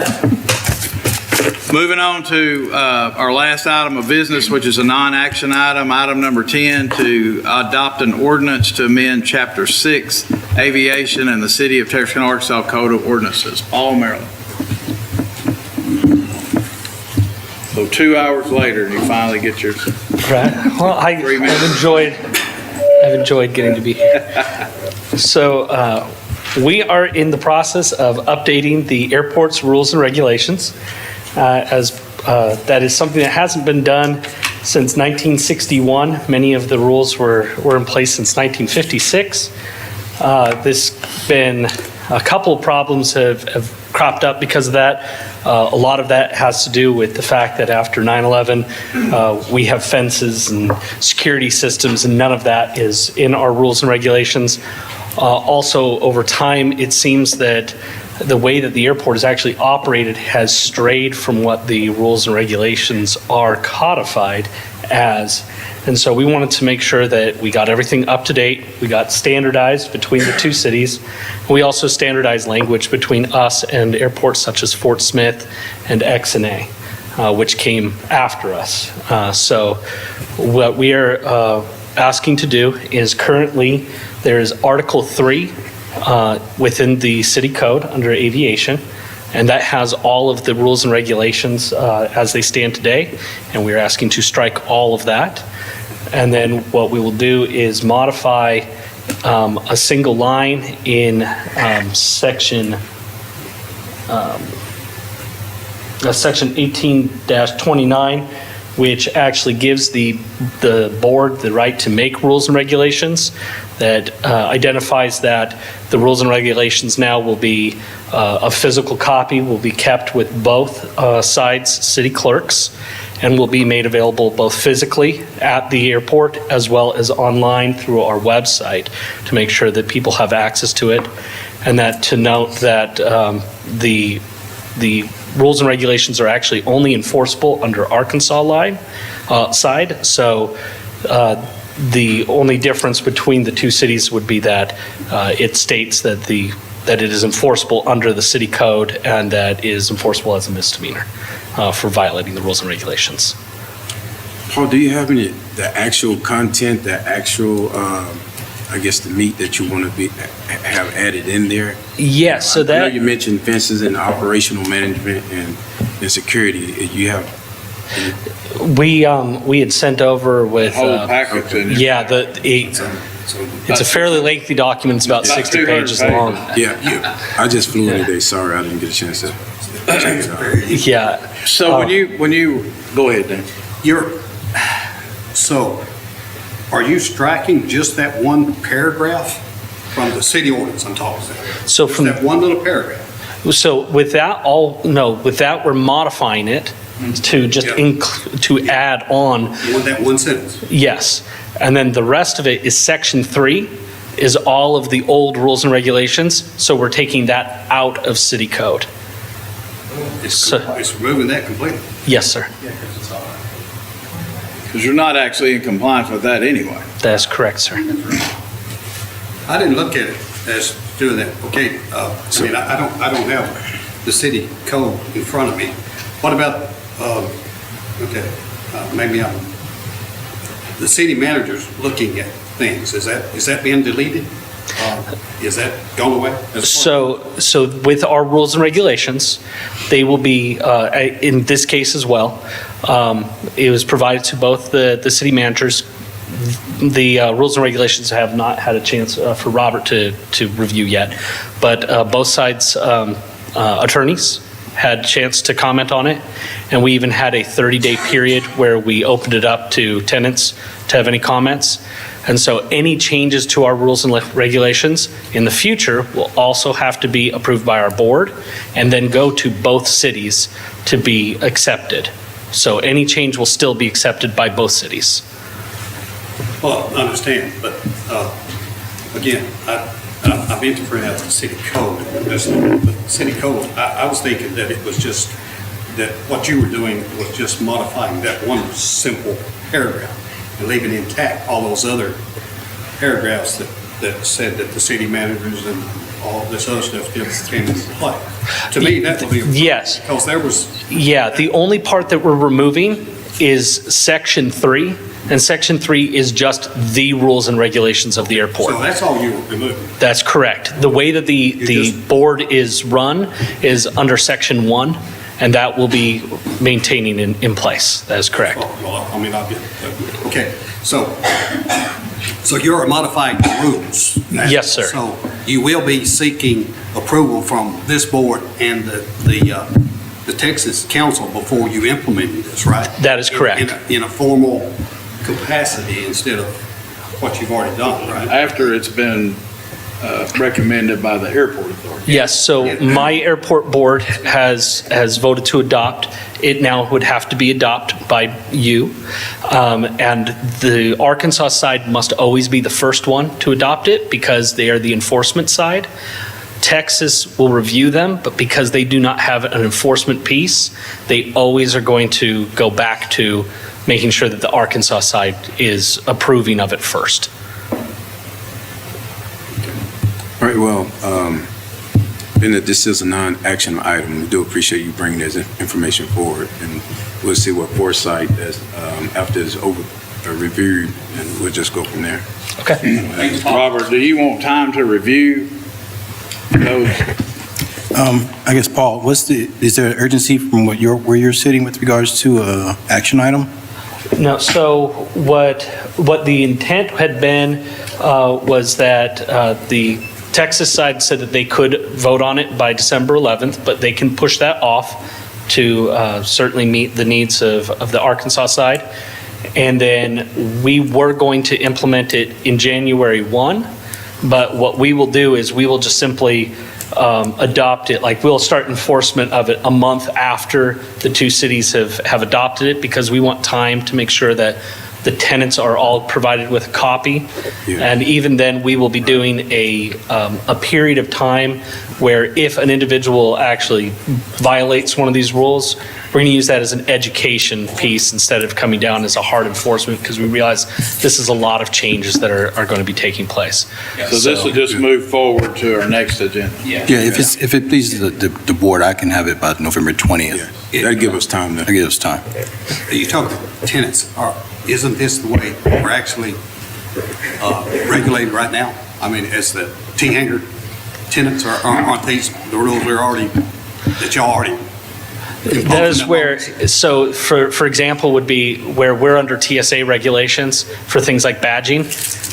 Moving on to our last item of business, which is a non-action item, item number 10, to adopt an ordinance to amend Chapter 6, Aviation, and the City of Texarkana, Arkansas Code of Ordinances. All Maryland. So 2 hours later, you finally get your... Right. Well, Three minutes. I've enjoyed getting to be here. So we are in the process of updating the airport's rules and regulations. That is something that hasn't been done since 1961. Many of the rules were in place since 1956. This been a couple of problems have cropped up because of that. A lot of that has to do with the fact that after 9/11, we have fences and security systems, and none of that is in our rules and regulations. Also, over time, it seems that the way that the airport is actually operated has strayed from what the rules and regulations are codified as. And so we wanted to make sure that we got everything up to date. We got standardized between the two cities. We also standardized language between us and airports such as Fort Smith and XNA, which came after us. So what we are asking to do is currently there is Article 3 within the city code under aviation, and that has all of the rules and regulations as they stand today, and we're asking to strike all of that. And then what we will do is modify a single line in section Section 18-29, which actually gives the board the right to make rules and regulations, that identifies that the rules and regulations now will be, a physical copy will be kept with both sides' city clerks, and will be made available both physically at the airport as well as online through our website to make sure that people have access to it. And that to note that the rules and regulations are actually only enforceable under Arkansas side. So the only difference between the two cities would be that it states that it is enforceable under the city code and that is enforceable as a misdemeanor for violating the rules and regulations. Paul, do you have the actual content, the actual, I guess, the meat that you want to have added in there? Yes, so I know that, you mentioned fences and operational management and security. You have, we had sent over with, Whole package in there. yeah, it's a fairly lengthy document, it's about 60 200 pages long. yeah, I just flew in today. Sorry, I didn't get a chance to check it out. Yeah. So when you, go ahead, Dan. So, are you striking just that one paragraph from the city ordinance I'm talking about? So Just from, that one little paragraph? so with that we're modifying it to just Yeah. to add on, You want that one sentence? yes. And then the rest of it is section 3 is all of the old rules and regulations. So we're taking that out of city code. It's removing that completely. Yes, sir. Because you're not actually in compliance with that anyway. That's correct, sir. I didn't look at it as doing that. Okay, I mean, I don't have the city code in front of me. What about, maybe the city manager's looking at things. Is that being deleted? Is that gone away? So with our rules and regulations, they will be, in this case as well, it was provided to both the city managers. The rules and regulations have not had a chance for Robert to review yet, but both sides' attorneys had a chance to comment on it, and we even had a 30-day period where we opened it up to tenants to have any comments. And so any changes to our rules and regulations in the future will also have to be approved by our board and then go to both cities to be accepted. So any change will still be accepted by both cities. Well, I understand, but again, I'm interpreting out the city code. The city code, I was thinking that it was just, that what you were doing was just modifying that one simple paragraph and leaving intact all those other paragraphs that said that the city managers and all this other stuff just came into play. To me, that would be. Yes. Because there was. Yeah, the only part that we're removing is section 3, and section 3 is just the rules and regulations of the airport. So that's all you were removing. That's correct. The way that the board is run is under section 1, and that will be maintaining in place. That is correct. Well, I mean, I'll get, okay, so you're modifying the rules now. Yes, sir. So you will be seeking approval from this board and the Texas Council before you implement this, right? That is correct. In a formal capacity instead of what you've already done, right? After it's been recommended by the airport authority. Yes, so my airport board has voted to adopt. It now would have to be adopted by you. And the Arkansas side must always be the first one to adopt it because they are the enforcement side. Texas will review them, but because they do not have an enforcement piece, they always are going to go back to making sure that the Arkansas side is approving of it first. All right, well, being that this is a non-action item, we do appreciate you bringing this information forward, and we'll see what foresight as after it's reviewed, and we'll just go from there. Okay. Robert, do you want time to review those? I guess, Paul, is there urgency from where you're sitting with regards to action item? No, so what the intent had been was that the Texas side said that they could vote on it by December 11th, but they can push that off to certainly meet the needs of the Arkansas side. And then we were going to implement it in January 1, but what we will do is we will just simply adopt it, like we'll start enforcement of it a month after the two cities have adopted it, because we want time to make sure that the tenants are all provided with a copy. And even then, we will be doing a period of time where if an individual actually violates one of these rules, we're going to use that as an education piece instead of coming down as a hard enforcement, because we realize this is a lot of changes that are going to be taking place. So this will just move forward to our next agenda. Yeah, if it pleases the board, I can have it by November 20th. That'd give us time. That'll give us time. You talk about tenants, isn't this the way we're actually regulated right now? I mean, as the T-hanger tenants, aren't these the rules that y'all already imposed? That is where, so for example, would be where we're under TSA regulations for things like badging.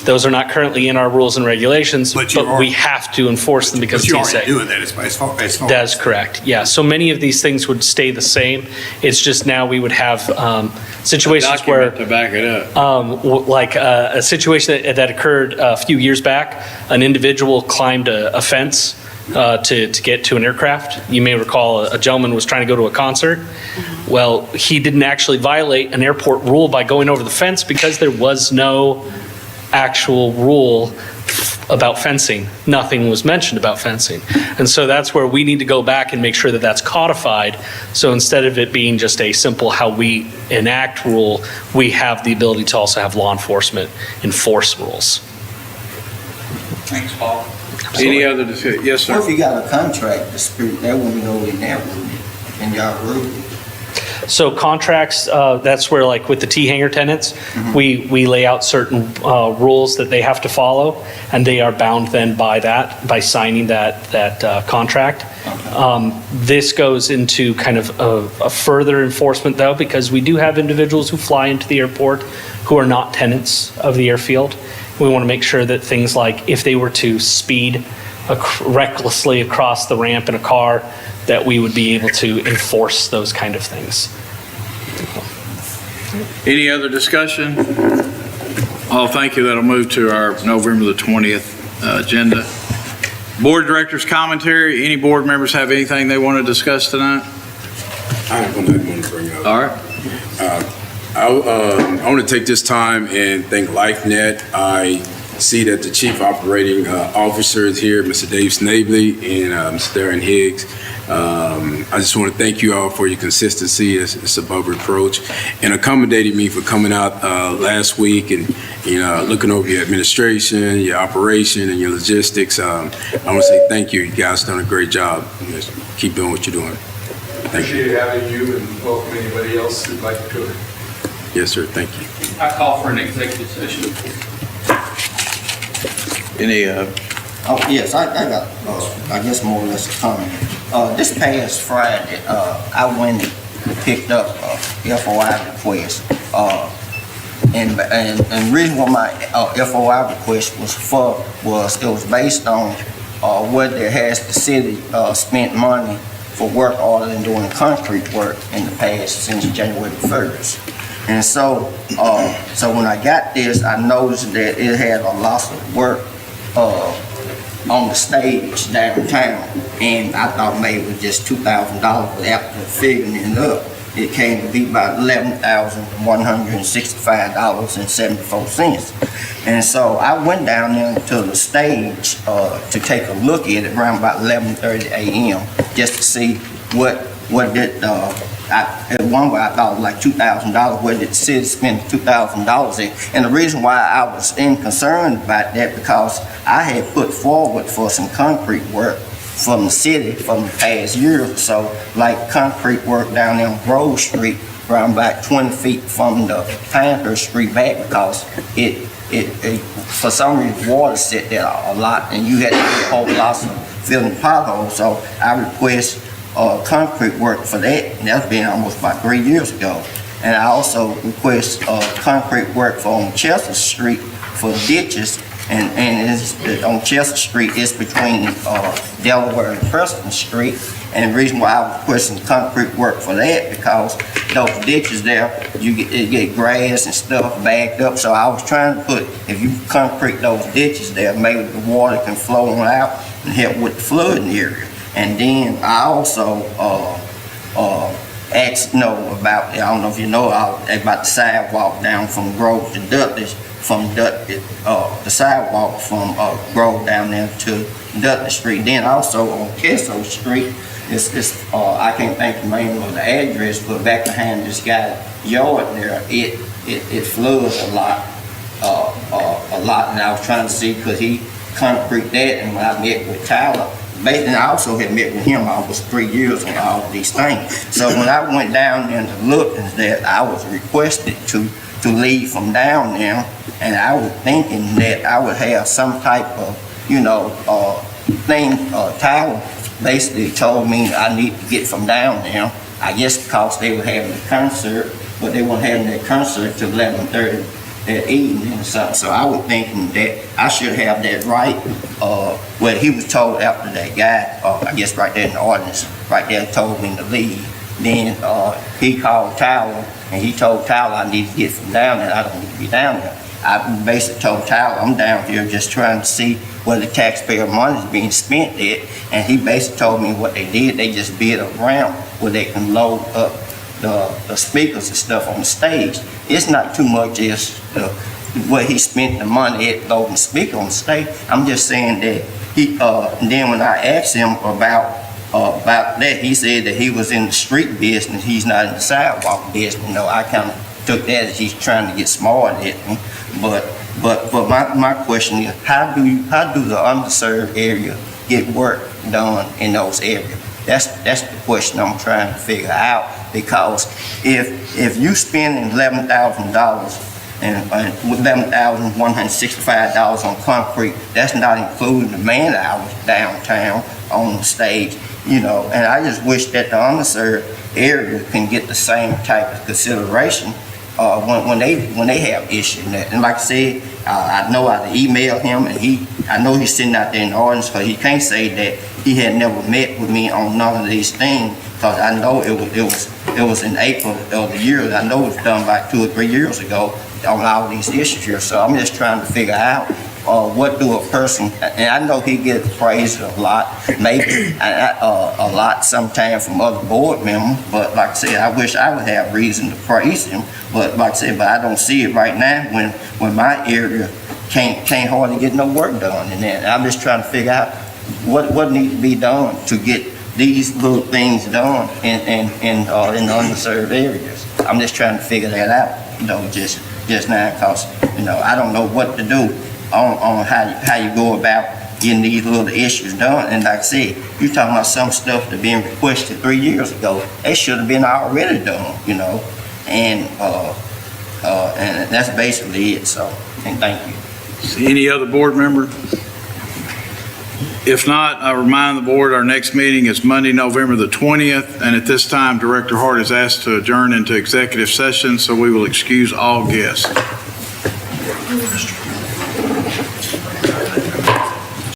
Those are not currently in our rules and regulations, but we have to enforce them because But you're TSA. already doing that as far That is correct, yeah. So many of these things would stay the same. It's just now we would have situations where, Document to back it up. like a situation that occurred a few years back, an individual climbed a fence to get to an aircraft. You may recall a gentleman was trying to go to a concert. Well, he didn't actually violate an airport rule by going over the fence because there was no actual rule about fencing. Nothing was mentioned about fencing. And so that's where we need to go back and make sure that that's codified. So instead of it being just a simple how we enact rule, we have the ability to also have law enforcement enforce rules. Thanks, Paul. Any other, yes, What if sir? you got a contract dispute, that wouldn't go in that rule, in y'all rule? So contracts, that's where like with the T-hanger tenants, we lay out certain rules that they have to follow, and they are bound then by that, by signing that contract. This goes into kind of a further enforcement though, because we do have individuals who fly into the airport who are not tenants of the airfield. We want to make sure that things like if they were to speed recklessly across the ramp in a car, that we would be able to enforce those kind of things. Any other discussion? Oh, thank you. That'll move to our November the 20th agenda. Board directors commentary. Any board members have anything they want to discuss tonight? I have one that I want to bring up. All right. I want to take this time and thank LifeNet. I see that the Chief Operating Officer is here, Mr. Dave Snavely, and Mr. Darren Higgs. I just want to thank you all for your consistency. It's above reproach, and accommodating me for coming out last week and looking over your administration, your operation, and your logistics. I want to say thank you. You guys done a great job. Just keep doing what you're doing. Thank you. Appreciate having you and welcome anybody else who'd like to come in. Yes, sir. Thank you. I call for an executive session. Any, Oh, yes, I got, I guess more or less a comment. This past Friday, I went and picked up a FOI request. And the reason why my FOI request was for was it was based on whether has the city spent money for work other than doing concrete work in the past since January 1st. And so when I got this, I noticed that it had a lot of work on the stage downtown, and I thought maybe it was just $2,000, but after figuring it up, it came to be about $11,165.74. And so I went down there to the stage to take a look at it around about 11:30 a.m. just to see what did at one point I thought it was like $2,000. Where did the city spend $2,000 in? And the reason why I was concerned about that because I had put forward for some concrete work from the city from the past year or so, like concrete work down there on Grove Street, around about 20 feet from the Panther Street back because it for some reason water sit there a lot and you had to get a whole lot of filling potholes. So I request concrete work for that, and that's been almost about 3 years ago. And I also request concrete work for on Chester Street for ditches, and it's, on Chester Street it's between Delaware and Preston Street, And the reason why I was requesting concrete work for that, because those ditches there, it get grass and stuff backed up. So I was trying to put, if you concrete those ditches there, maybe the water can flow on out and help with the flooding area. And then I also, asked, about, I don't know if you know, about the sidewalk down from Grove to Dudley, the sidewalk from Grove down there to Dudley Street. Then also on Kesso Street, I can't think the name of the address, but back behind this guy's yard there, it floods a lot, and I was trying to see, could he concrete that? And when I met with Tyler, and I also had met with him almost 3 years on all of these things. So when I went down there to look at that, I was requested to leave from down there, and I was thinking that I would have some type of, thing. Tyler basically told me I need to get from down there. I guess because they were having a concert, but they weren't having that concert till 11:30 that evening or something. So I was thinking that I should have that right. Well, he was told after that guy, I guess right there in the ordinance, right there told me to leave. Then he called Tyler, and he told Tyler I need to get from down there. I don't need to be down there. I basically told Tyler I'm down here just trying to see where the taxpayer money is being spent at, and he basically told me what they did. They just built a ramp where they can load up the speakers and stuff on the stage. It's not too much as where he spent the money at loading the speaker on the stage. I'm just saying that he. Then when I asked him about that, he said that he was in the street business. He's not in the sidewalk business. I kind of took that as he's trying to get smart at me. But my question is, how do the underserved area get work done in those areas? That's the question I'm trying to figure out, because if you spending $11,000 and $11,165 on concrete, that's not including the man hours downtown on the stage, and I just wish that the underserved area can get the same type of consideration when they have issues. And like I said, I know I emailed him, and I know he's sitting out there in the audience, because he can't say that he had never met with me on none of these things, because I know it was in April of the year. I know it was done about 2 or 3 years ago on all these issues here. So I'm just trying to figure out what do a person, and I know he gets praised a lot, maybe a lot sometimes from other board members, but like I said, I wish I would have reason to praise him, but like I said, but I don't see it right now when my area can't hardly get no work done in that. I'm just trying to figure out what needs to be done to get these little things done in the underserved areas. I'm just trying to figure that out, just now, because I don't know what to do on how you go about getting these little issues done. And like I said, you're talking about some stuff that been requested 3 years ago. They should have been already done, and that's basically it. So, and thank you. Any other board member? If not, I remind the board our next meeting is Monday, November the 20th, and at this time, Director Hart is asked to adjourn into executive session, so we will excuse all guests.